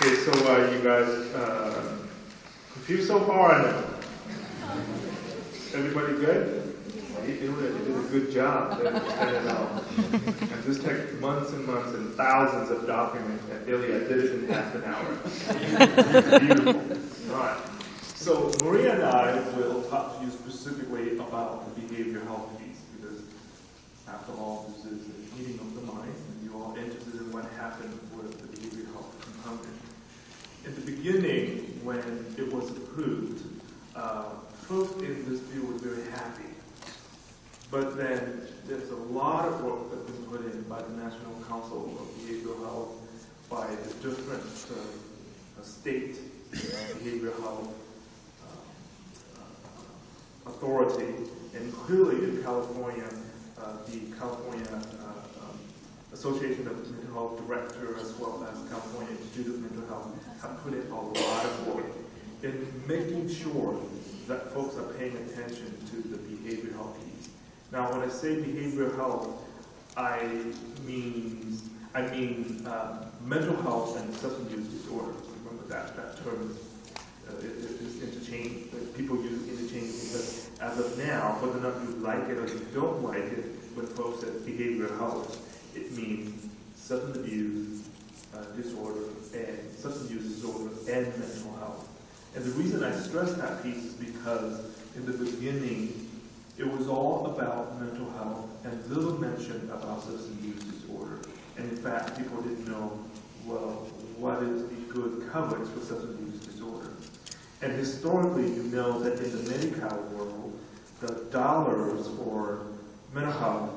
Okay, so you guys confused so far? I know. Everybody good? You did a good job. It out. And this took months and months and thousands of documents, and Ilya did it in half an hour. Beautiful. All right. So Maria and I will talk to you specifically about the behavioral health piece, because after all, this is a meeting of the mind, and you're all interested in what happened with the behavioral health component. In the beginning, when it was approved, folks in this field were very happy. But then there's a lot of work that's been put in by the National Council of Behavioral Health, by the different state behavioral health authority, and clearly in California, the California Association of Mental Health Director, as well as California Institute of Mental Health, have put in a lot of work in making sure that folks are paying attention to the behavioral health piece. Now, when I say behavioral health, I mean mental health and substance use disorder. Remember that term is interchangeable. People use it interchangeably, but as of now, whether or not you like it or you don't like it, when folks say behavioral health, it means substance abuse disorder and substance use disorder and mental health. And the reason I stress that piece is because in the beginning, it was all about mental health and little mention about substance use disorder. And in fact, people didn't know, well, what is the good coverage for substance use disorder? And historically, you know that in the Medi-Cal world, the dollars for mental health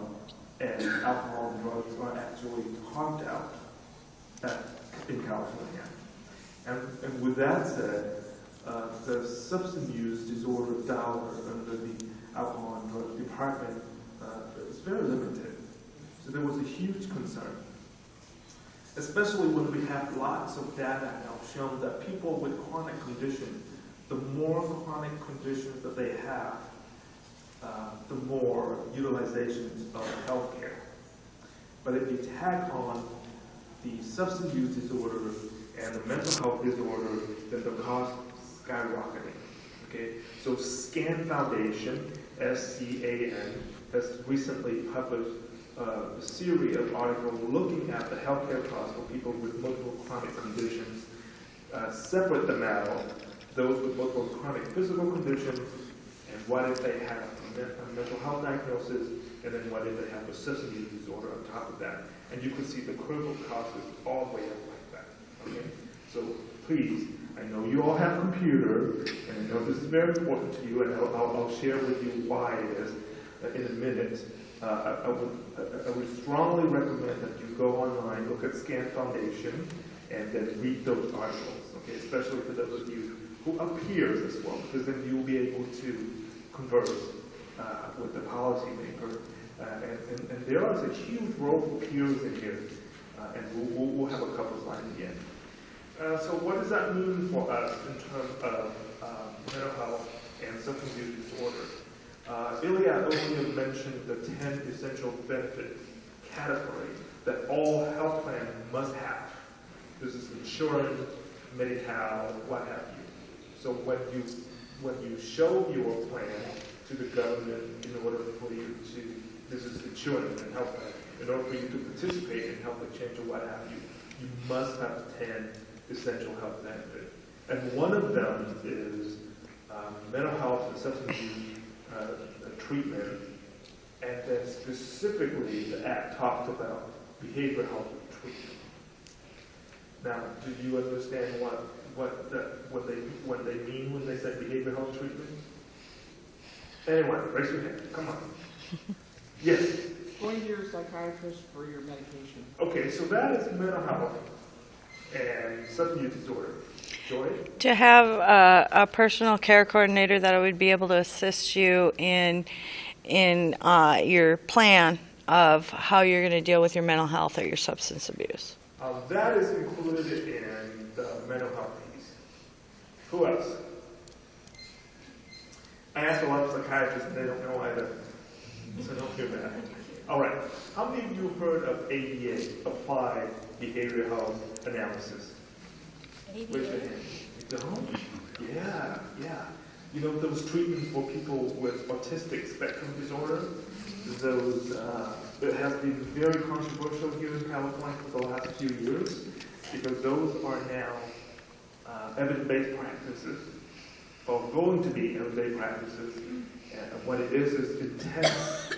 and alcohol and drugs are actually carved out in California. And with that said, the substance use disorder dollars under the alcohol and drug department is very limited. So there was a huge concern, especially when we have lots of data now showing that people with chronic conditions, the more chronic conditions that they have, the more utilizations of healthcare. But if you tag on the substance use disorder and the mental health disorder, then the cost skyrocketing. Okay, so SCAN Foundation, SCAN, has recently published a series of articles looking at the healthcare costs for people with multiple chronic conditions, separate them out, those with multiple chronic physical conditions, and what if they have a mental health diagnosis, and then what if they have a substance use disorder on top of that. And you can see the critical cost is all the way up like that. Okay, so please, I know you all have computers, and I know this is very important to you, and I'll share with you why it is in a minute. I would strongly recommend that you go online, look at SCAN Foundation, and then read those articles, okay, especially for those of you who are peers as well, because then you'll be able to converse with the policymaker. And there is a huge role for peers in here, and we'll have a couple of slides again. So what does that mean for us in terms of mental health and substance use disorder? Ilya earlier mentioned the 10 essential benefit category that all health plans must have. This is insurance, Medi-Cal, what have you. So when you show your plan to the government in order for you to, this is insurance and health plan, in order for you to participate in health exchange or what have you, you must have 10 essential health benefits. And one of them is mental health and substance use treatment, and then specifically the Act talks about behavioral health treatment. Now, do you understand what they mean when they say behavioral health treatment? Anyone, raise your hand. Come on. Yes. Going to your psychiatrist for your medication. Okay, so that is mental health and substance use disorder. Joy? To have a personal care coordinator that would be able to assist you in your plan of how you're going to deal with your mental health or your substance abuse. That is included in the mental health piece. Who else? I asked a lot of psychiatrists and they don't know either, so don't feel bad. All right, how many of you have heard of ABA, Applied Behavioral Health Analysis? Raise your hand. You don't? Yeah, yeah. You know those treatments for people with autistic spectrum disorder? Those, it has been very controversial here in California for the last few years because those are now evidence-based practices, or going to be evidence-based practices. And what it is intense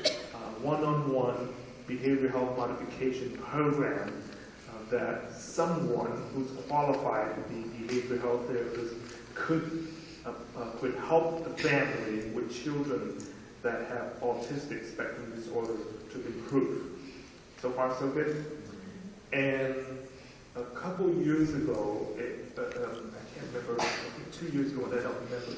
one-on-one behavioral health modification program that someone who's qualified to be behavioral health therapist could help the family with children that have autistic spectrum disorder to improve. So far, so good. And a couple years ago, I can't remember, I think 2 years ago, and I don't remember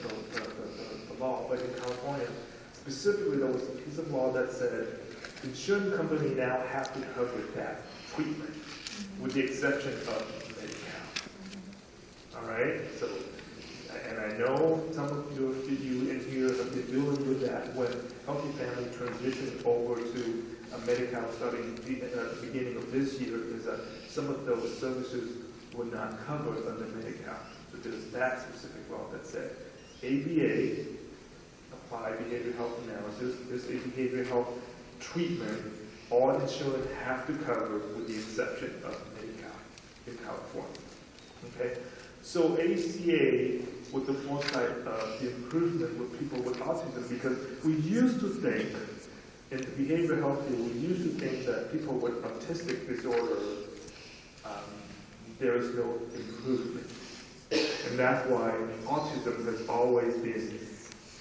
the law, but in California, specifically there was a piece of law that said insurance company now have to cover that treatment, with the exception of Medi-Cal. All right? So, and I know some of you in here have been dealing with that when Healthy Family transitioned over to a Medi-Cal starting at the beginning of this year, is that some of those services were not covered under Medi-Cal. So there's that specific law that said ABA, Applied Behavioral Health Analysis, is a behavioral health treatment all insurance have to cover with the exception of Medi-Cal in California. Okay? So ACA, with the foresight of the improvement with people with autism, because we used to think, in the behavioral health field, we used to think that people with autistic disorder, there is no improvement. And that's why autism has always been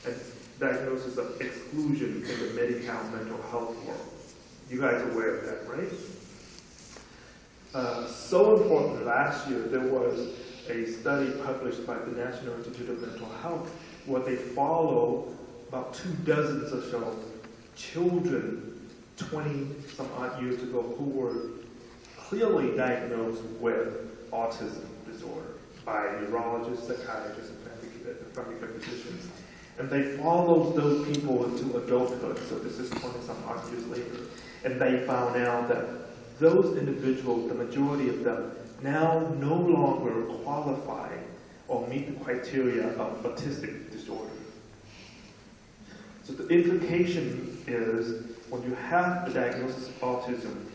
a diagnosis of exclusion in the Medi-Cal mental health world. You guys are aware of that, right? So important, last year there was a study published by the National Institute of Mental Health where they follow about 24 or so children 20 some odd years ago who were clearly diagnosed with autism disorder by neurologists, psychiatrists, and family physicians. And they followed those people into adulthood, so this is 20 some odd years later. And they found out that those individuals, the majority of them, now no longer qualify or meet the criteria of autistic disorder. So the implication is when you have the diagnosis of autism,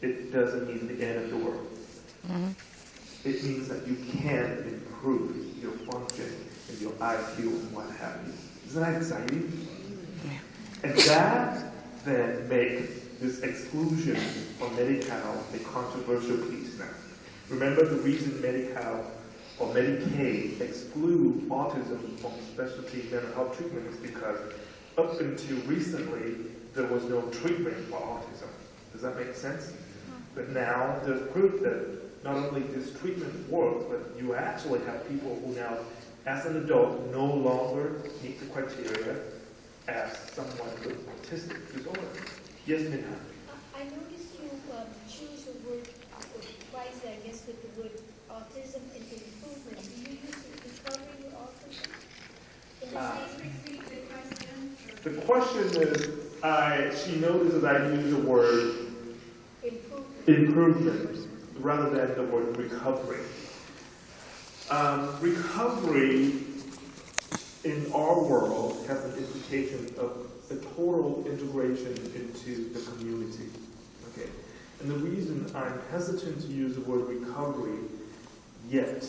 it doesn't mean the end of the world. Mm-hmm. It means that you can improve your function and your IQ and what have you. Isn't that exciting? Yeah. And that then makes this exclusion of Medi-Cal a controversial piece now. Remember the reason Medi-Cal or Medicaid exclude autism from specialty mental health treatment is because up until recently, there was no treatment for autism. Does that make sense? But now there's proof that not only this treatment works, but you actually have people who now, as an adult, no longer meet the criteria as someone with autistic disorder. Yes, Minha? I noticed you choose the word, twice, I guess, with the word autism and improvement. Do you use recovery with autism? In the same question? The question is, she notices I use the word improvement rather than the word recovery. Recovery in our world has an implication of a total integration into the community. Okay, and the reason I'm hesitant to use the word recovery yet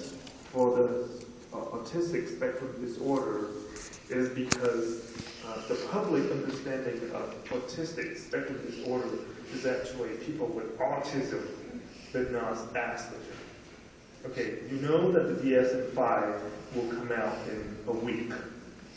for the autistic spectrum disorder is because the public understanding of autistic spectrum disorder is actually people with autism, but not Asperger. Okay, you know that the DSM-5 will come out in a week,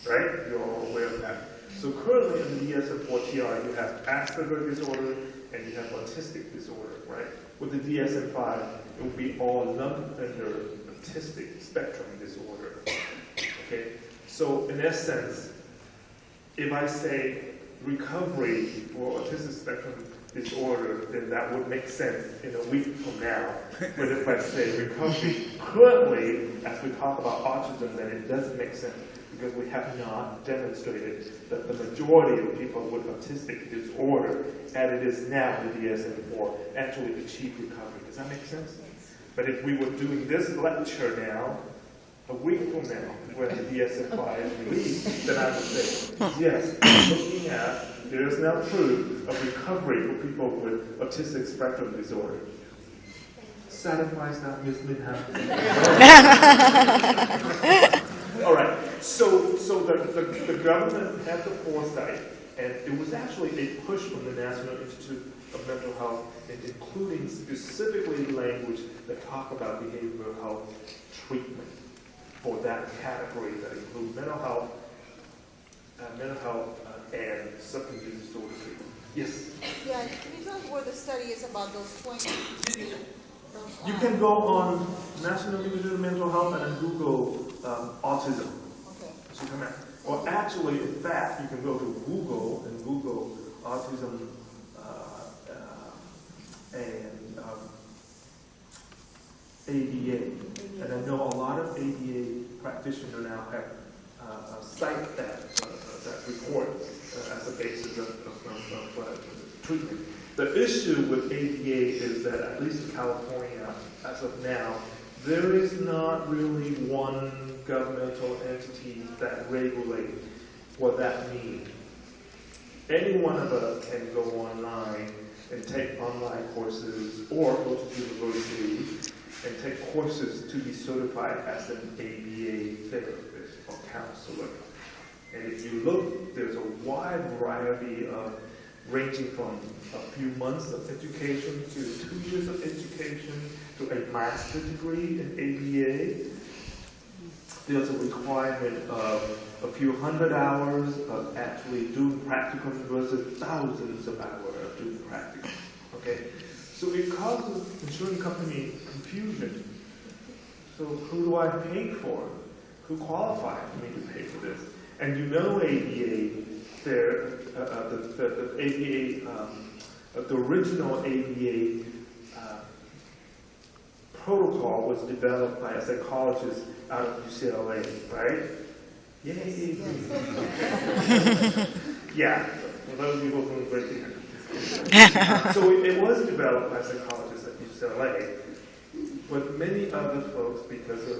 right? You're all aware of that. So currently in the DSM-4TR, you have Asperger disorder and you have autistic disorder, right? With the DSM-5, it will be all lumped under autistic spectrum disorder. Okay, so in essence, if I say recovery for autistic spectrum disorder, then that would make sense in a week from now. But if I say recovery currently, as we talk about autism, then it doesn't make sense because we have not demonstrated that the majority of people with autistic disorder, as it is now in the DSM-4, actually achieve recovery. Does that make sense? But if we were doing this lecture now, a week from now, when the DSM-5 is released, then I would say, yes, looking at, there is now proof of recovery for people with autistic spectrum disorder. Satisfies that, Ms. Minham? All right, so the government had the foresight, and it was actually a push from the National Institute of Mental Health, including specifically language that talk about behavioral health treatment for that category that include mental health and substance use disorder treatment. Yes? Yeah, can you tell us where the study is about those 20? You can go on National Institute of Mental Health and then Google autism. Okay. So come out. Or actually, in fact, you can go to Google and Google autism and ADA. And I know a lot of ADA practitioners now have cite that report as a basis of treatment. The issue with ADA is that, at least in California, as of now, there is not really one governmental entity that regulates what that means. Any one of us can go online and take online courses or go to university and take courses to be certified as an ABA therapist or counselor. And if you look, there's a wide variety of ranging from a few months of education to 2 years of education to a master's degree in ABA. There's a requirement of a few hundred hours of actually doing practicum versus thousands of hours of doing practicum. Okay? So it causes insurance company confusion. So who do I pay for? Who qualifies for me to pay for this? And you know ABA, the ABA, the original ABA protocol was developed by a psychologist out of UCLA, right? Yay! Yeah, for those people who are great here. So it was developed by psychologists at UCLA, but many other folks, because of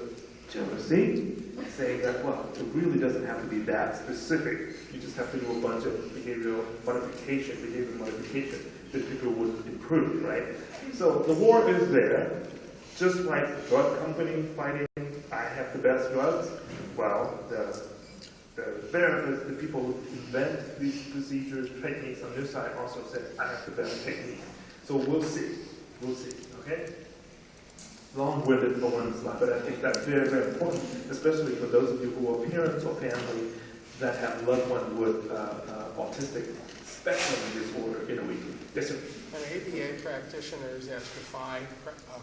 jealousy, saying that, well, it really doesn't have to be that specific. You just have to do a bunch of behavioral modification, that people would improve, right? So the war is there. Just like drug company fighting, I have the best drugs. Well, the therapists, the people who invent these procedures, techniques on their side also said, I have the best technique. So we'll see, okay? Long-winded for one slide, but I think that's very, very important, especially for those of you who are parents or family that have loved ones with autistic spectrum disorder in a week. Yes, sir? And ABA practitioners have defined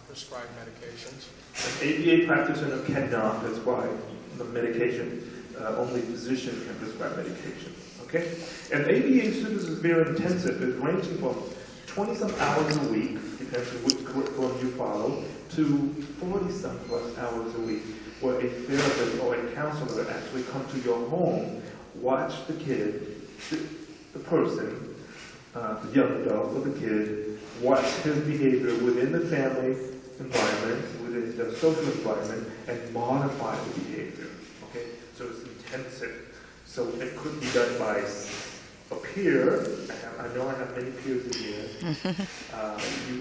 prescribed medications. An ABA practitioner cannot prescribe the medication. Only physician can prescribe medication. Okay? And ABA service is very intensive. It's ranging from 20-some hours a week, depends on which curriculum you follow, to 40-some plus hours a week, where a therapist or a counselor actually come to your home, watch the kid, the person, the young adult or the kid, watch his behavior within the family environment, within the social environment, and modify the behavior. Okay? So it's intensive. So it could be done by a peer. I know I have many peers in here.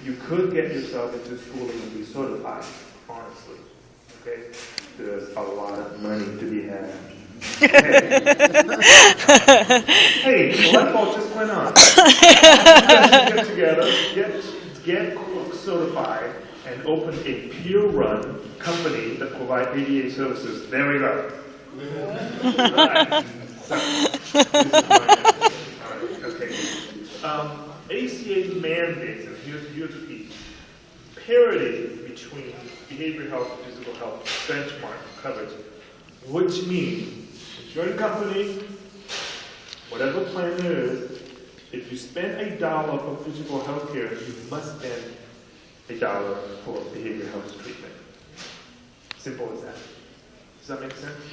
You could get yourself into schooling and be certified, honestly. Okay? There's a lot of money to be had. Hey, the light bulb just went on. Get together, get certified, and open a peer-run company that provides ABA services. There we go. Right. Okay. ACA mandates, and here's the key, parity between behavioral health and physical health benchmark coverage, which means insurance company, whatever plan there is, if you spend $1 for physical health care, you must spend $1 for behavioral health treatment. Simple as that. Does that make sense?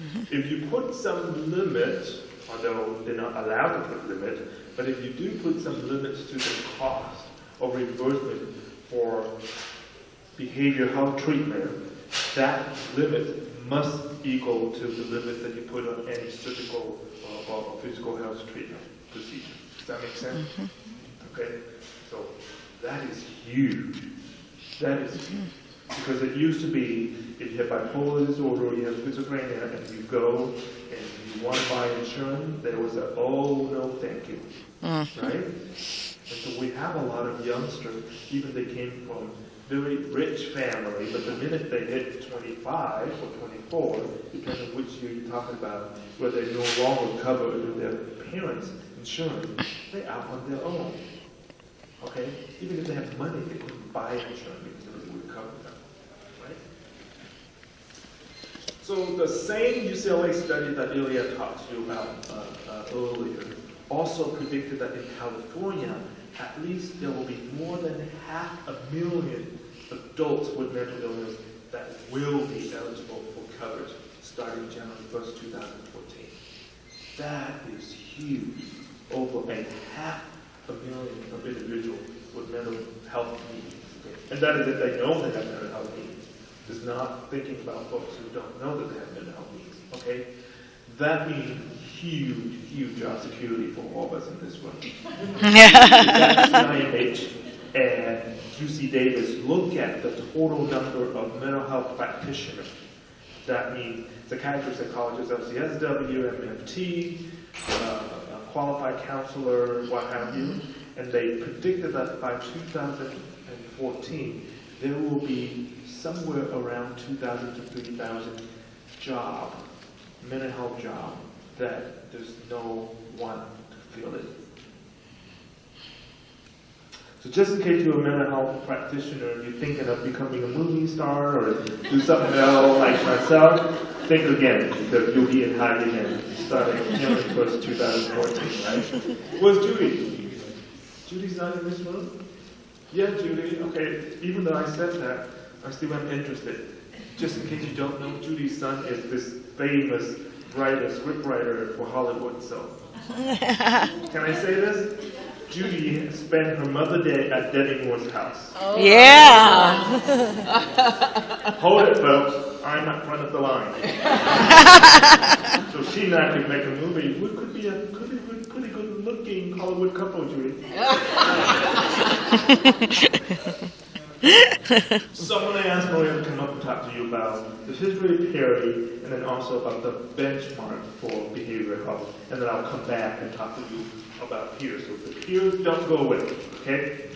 Mm-hmm. If you put some limit, although they're not allowed to put limit, but if you do put some limits to the cost of reimbursement for behavioral health treatment, that limit must equal to the limit that you put on any surgical or physical health treatment procedure. Does that make sense? Okay, so that is huge. That is huge. Because it used to be, if you have bipolar disorder or you have schizophrenia and you go and you want to buy insurance, there was a, oh, no, thank you. Right? And so we have a lot of youngsters, even they came from very rich family, but the minute they hit 25 or 24, depending on which year you're talking about, where they're no longer covered with their parents' insurance, they're out on their own. Okay? Even if they have money, they couldn't buy insurance because it would cover them. Right? So the same UCLA study that Ilya talked to you about earlier also predicted that in California, at least there will be more than 500,000 adults with mental illness that will be eligible for coverage starting January 1st, 2014. That is huge. Over 500,000 of individuals with mental health needs. And that is if they know they have mental health needs. It's not thinking about folks who don't know that they have mental health needs. Okay? That means huge job security for all of us in this room. That's NIH and UC Davis look at the total number of mental health practitioners. That means psychiatrists, psychologists, LCSW, MFT, qualified counselor, what have you. And they predicted that by 2014, there will be somewhere around 2,000 to 3,000 jobs, mental health jobs, that there's no one to fill it. So just in case you're a mental health practitioner and you're thinking of becoming a movie star or do something else like myself, think again, because you'll be in high demand starting January 1st, 2014, right? Where's Judy? Judy's not in this room? Yeah, Judy, okay. Even though I said that, I still am interested. Just in case you don't know, Judy's son is this famous writer, scriptwriter for Hollywood, so. Can I say this? Judy spent her Mother's Day at Debbie Moore's house. Oh. Yeah. Hold it, folks. I'm at front of the line. So she and I could make a movie. We could be a pretty good looking Hollywood couple, Judy. So I'm going to ask Maria to come up and talk to you about the history of parity and then also about the benchmark for behavioral health. And then I'll come back and talk to you about peers. So the peers don't go away, okay?